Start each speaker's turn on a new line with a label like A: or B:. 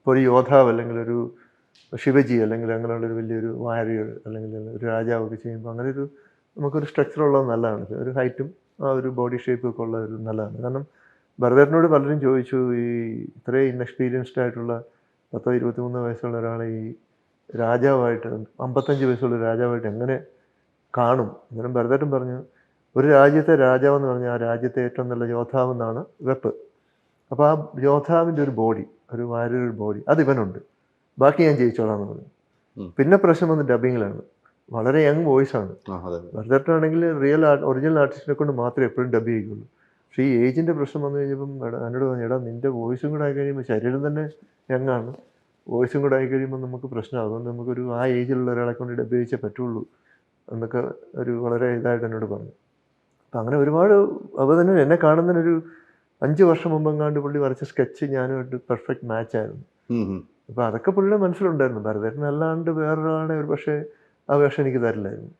A: ഇപ്പോൾ ഒരു യോദ്ധാവ് അല്ലെങ്കിൽ ഒരു ശിവജി അല്ലെങ്കിൽ അങ്ങനെയുള്ളൊരു വലിയൊരു വാരിയർ അല്ലെങ്കിൽ ഒരു രാജാവൊക്കെ ചെയ്യുമ്പോൾ അങ്ങനെ ഒരു നമുക്കൊരു സ്ട്രക്ചർ ഉള്ളത് നല്ലതാണ്. ഒരു ഹൈറ്റും ആ ഒരു ബോഡി ഷേപ്പും ഒക്കെ ഉള്ള ഒരു നല്ലതാണ്. കാരണം ഭരതേട്ടനോട് പലരും ചോദിച്ചു, ഈ ഇത്രയും ഇൻഎക്സ്പീരിയൻസ്ഡ് ആയിട്ടുള്ള 23 വയസ്സുള്ള ഒരാളെ ഈ രാജാവായിട്ട് 55 വയസ്സുള്ള രാജാവായിട്ട് എങ്ങനെ കാണും? അന്നേരം ഭരതേട്ടൻ പറഞ്ഞു, ഒരു രാജ്യത്തെ രാജാവെന്ന് പറഞ്ഞാൽ ആ രാജ്യത്തെ ഏറ്റവും നല്ല യോദ്ധാവെന്നാണ് വെപ്പ്. അപ്പോൾ ആ യോദ്ധാവിൻ്റെ ഒരു ബോഡി, ഒരു വാരിയർ ബോഡി അതിവനുണ്ട്. ബാക്കി ഞാൻ ജയിച്ചോളാം എന്ന് പറഞ്ഞു. പിന്നെ പ്രശ്നം വന്ന് ഡബിങ്ങിലാണ്. വളരെ യങ് വോയിസാണ്. ഭരതേട്ടനാണെങ്കിൽ ഒറിജിനൽ ആർട്ടിസ്റ്റിനെ കൊണ്ട് മാത്രമേ എപ്പോഴും ഡബ് ചെയ്യുള്ളൂ. പക്ഷേ ഈ ഏജിൻ്റെ പ്രശ്നം വന്നു കഴിഞ്ഞപ്പം എന്നോട് പറഞ്ഞു, എടാ നിൻ്റെ വോയിസും കൂടെ ആയി കഴിയുമ്പോൾ ശരീരം തന്നെ യങ്ങാണ്, വോയിസും കൂടെ ആയി കഴിയുമ്പോൾ നമുക്ക് പ്രശ്നമാണ്. അതുകൊണ്ട് നമുക്കൊരു ആ ഏജിലുള്ള ഒരാളെ കൊണ്ട് ഡബ് ചെയ്യിച്ചേ പറ്റുള്ളൂ എന്നൊക്കെ ഒരു വളരെ ഇതായിട്ട് എന്നോട് പറഞ്ഞു. അപ്പം അങ്ങനെ ഒരുപാട് അപ്പോൾ തന്നെ എന്നെ കാണുന്നതിനൊരു 5 വർഷം മുമ്പെങ്ങാണ്ട് പുള്ളി വരച്ച സ്കെച്ച് ഞാനുമായിട്ട് പെർഫെക്റ്റ് മാച്ചായിരുന്നു. അപ്പോൾ അതൊക്കെ പുള്ളിയുടെ മനസ്സിലുണ്ടായിരുന്നു. ഭരതേട്ടൻ അല്ലാണ്ട് വേറൊരാളെ ഒരു പക്ഷേ ആ വേഷം എനിക്ക് തരില്ലായിരുന്നു.